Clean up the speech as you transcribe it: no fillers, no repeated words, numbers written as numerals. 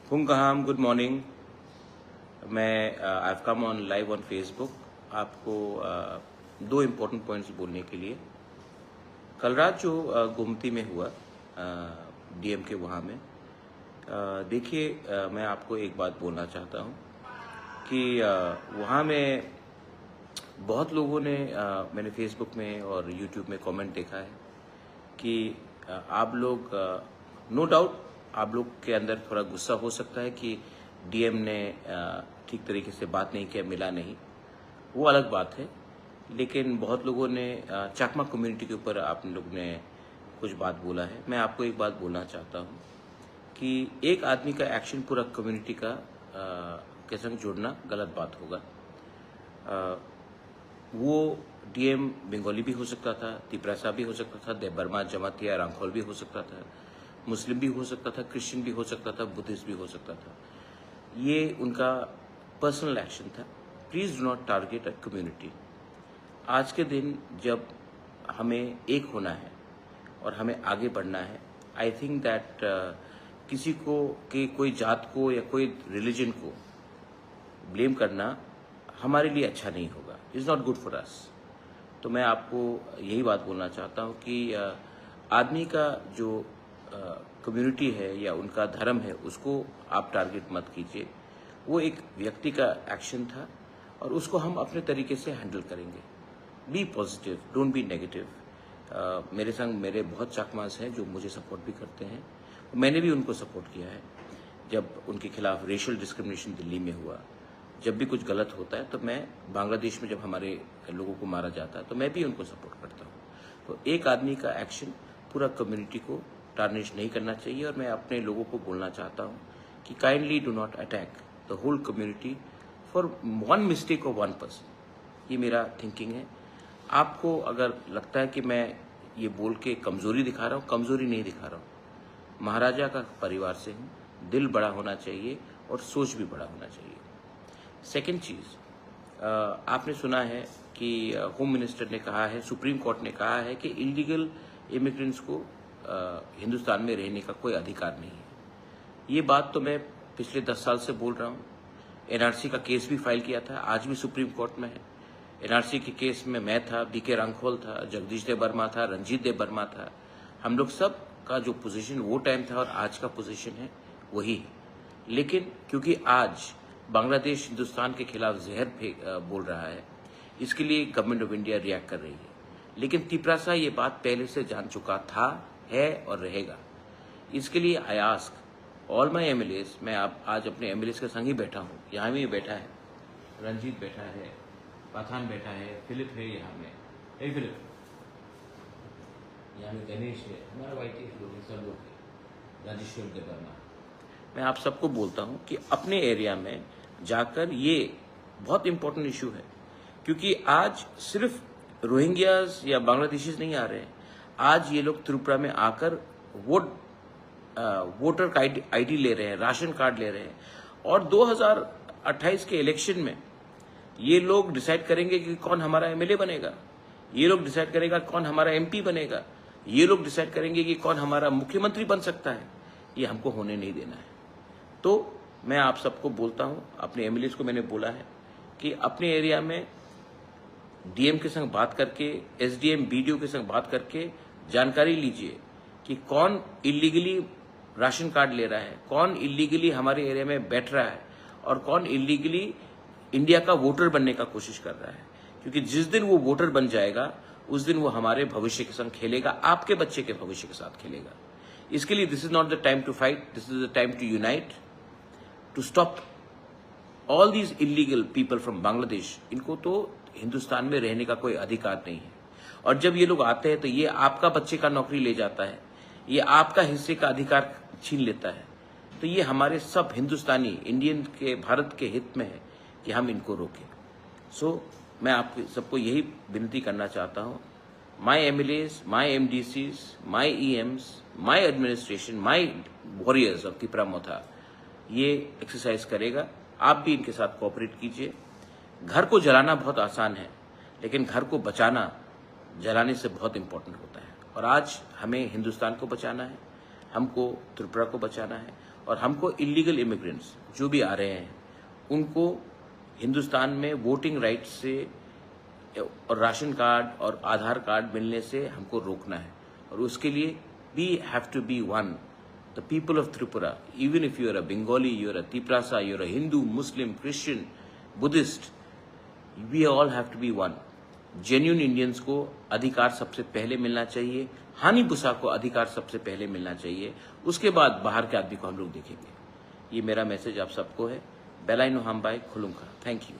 Hungaham, good morning. मैं I've come on live on Facebook आपको दो इम्पोर्टेंट पॉइंट्स बोलने के लिए। कल रात जो गोमती में हुआ डीएम के वहाँ में, देखिए मैं आपको एक बात बोलना चाहता हूँ कि वहाँ में बहुत लोगों ने मैंने फेसबुक में और यूट्यूब में कमेंट देखा है कि आप लोग नो डाउट आप लोग के अंदर थोड़ा गुस्सा हो सकता है कि डीएम ने ठीक तरीके से बात नहीं किया, मिला नहीं, वो अलग बात है। लेकिन बहुत लोगों ने चाकमा कम्युनिटी के ऊपर आप लोग ने कुछ बात बोला है। मैं आपको एक बात बोलना चाहता हूँ कि एक आदमी का एक्शन पूरा कम्युनिटी का के संग जोड़ना गलत बात होगा। वो डीएम बंगाली भी हो सकता था, तिपरासा भी हो सकता था, देबबर्मा जमातिया रांखोल भी हो सकता था, मुस्लिम भी हो सकता था, क्रिश्चियन भी हो सकता था, बुद्धिस्ट भी हो सकता था। ये उनका पर्सनल एक्शन था। Please do not target a community. आज के दिन जब हमें एक होना है और हमें आगे बढ़ना है, आई थिंक दैट किसी को कि कोई जात को या कोई रिलीजन को ब्लेम करना हमारे लिए अच्छा नहीं होगा। Is not good for us. तो मैं आपको यही बात बोलना चाहता हूँ कि आदमी का जो कम्युनिटी है या उनका धर्म है उसको आप टारगेट मत कीजिए। वो एक व्यक्ति का एक्शन था और उसको हम अपने तरीके से हैंडल करेंगे। Be positive, don't be negative. मेरे संग मेरे बहुत चाकमास हैं जो मुझे सपोर्ट भी करते हैं। मैंने भी उनको सपोर्ट किया है जब उनके खिलाफ रेशियल डिस्क्रिमिनेशन दिल्ली में हुआ। जब भी कुछ गलत होता है तो मैं बांग्लादेश में जब हमारे लोगों को मारा जाता है तो मैं भी उनको सपोर्ट करता हूँ। तो एक आदमी का एक्शन पूरा कम्युनिटी को टार्निश नहीं करना चाहिए। और मैं अपने लोगों को बोलना चाहता हूँ कि kindly do not attack the whole community for one mistake of one person. ये मेरा थिंकिंग है। आपको अगर लगता है कि मैं ये बोल के कमज़ोरी दिखा रहा हूँ, कमज़ोरी नहीं दिखा रहा हूँ। महाराजा का परिवार से हूँ, दिल बड़ा होना चाहिए और सोच भी बड़ा होना चाहिए। सेकेंड चीज़, आपने सुना है कि होम मिनिस्टर ने कहा है, सुप्रीम कोर्ट ने कहा है कि इलीगल इमिग्रेंट्स को हिंदुस्तान में रहने का कोई अधिकार नहीं है। ये बात तो मैं पिछले 10 साल से बोल रहा हूँ। एनआरसी का केस भी फाइल किया था, आज भी सुप्रीम कोर्ट में है। एनआरसी के केस में मैं था, बीके रांखोल था, जगदीश देव वर्मा था, रंजीत देव वर्मा था। हम लोग सब का जो पोजीशन वो टाइम था और आज का पोजीशन है वही है। लेकिन क्योंकि आज बांग्लादेश हिंदुस्तान के खिलाफ जहर बोल रहा है, इसके लिए गवर्नमेंट ऑफ इंडिया रिएक्ट कर रही है। लेकिन तिपरासा ये बात पहले से जान चुका था, है और रहेगा। इसके लिए I ask all my MLAs, मैं आज अपने एमएलएस के संग ही बैठा हूँ। यहाँ भी बैठा है, रंजीत बैठा है, पाथान बैठा है, फिलिप है यहाँ में, हे फिलिप, यहाँ में गणेश है, हमारा वाइटी लोग सब लोग है, राजेश्वर देव वर्मा। मैं आप सबको बोलता हूँ कि अपने एरिया में जाकर, ये बहुत इंपॉर्टेंट इशू है क्योंकि आज सिर्फ रोहिंग्याज या बांग्लादेशीज नहीं आ रहे हैं। आज ये लोग त्रिपुरा में आकर वोटर आईडी ले रहे हैं, राशन कार्ड ले रहे हैं। और 2028 के इलेक्शन में ये लोग डिसाइड करेंगे कि कौन हमारा एमएलए बनेगा, ये लोग डिसाइड करेगा कौन हमारा एमपी बनेगा, ये लोग डिसाइड करेंगे कि कौन हमारा मुख्यमंत्री बन सकता है। ये हमको होने नहीं देना है। तो मैं आप सबको बोलता हूं, अपने एमएलएस को मैंने बोला है कि अपने एरिया में डीएम के संग बात करके, एसडीएम बीडीओ के संग बात करके जानकारी लीजिए कि कौन इलीगली राशन कार्ड ले रहा है, कौन इलीगली हमारे एरिया में बैठ रहा है और कौन इलीगली इंडिया का वोटर बनने का कोशिश कर रहा है। क्योंकि जिस दिन वो वोटर बन जाएगा उस दिन वो हमारे भविष्य के संग खेलेगा, आपके बच्चे के भविष्य के साथ खेलेगा। इसके लिए this is not the time to fight, this is the time to unite, to stop all these illegal people from Bangladesh. इनको तो हिंदुस्तान में रहने का कोई अधिकार नहीं है। और जब ये लोग आते हैं तो ये आपका बच्चे का नौकरी ले जाता है, ये आपका हिस्से का अधिकार छीन लेता है। तो ये हमारे सब हिंदुस्तानी इंडियन के, भारत के हित में है कि हम इनको रोकें। सो मैं आप सबको यही विनती करना चाहता हूँ, my MLAs, my MDCs, my EMs, my administration, my warriors of Tipra Motha ये एक्सरसाइज करेगा। आप भी इनके साथ कोऑपरेट कीजिए। घर को जलाना बहुत आसान है, लेकिन घर को बचाना जलाने से बहुत इंपॉर्टेंट होता है। और आज हमें हिंदुस्तान को बचाना है, हमको त्रिपुरा को बचाना है और हमको इलीगल इमिग्रेंट्स जो भी आ रहे हैं उनको हिंदुस्तान में वोटिंग राइट से और राशन कार्ड और आधार कार्ड मिलने से हमको रोकना है। और उसके लिए we have to be one, the people of Tripura, even if you are a Bengali, you are a Tiprasa, you are a Hindu, Muslim, Christian, Buddhist, we all have to be one. Genuine Indians को अधिकार सबसे पहले मिलना चाहिए, हानि बुसा को अधिकार सबसे पहले मिलना चाहिए, उसके बाद बाहर के आदमी को हम लोग देखेंगे। ये मेरा मैसेज आप सबको है। बेलाइनो हम बाय खुलुंखा। Thank you.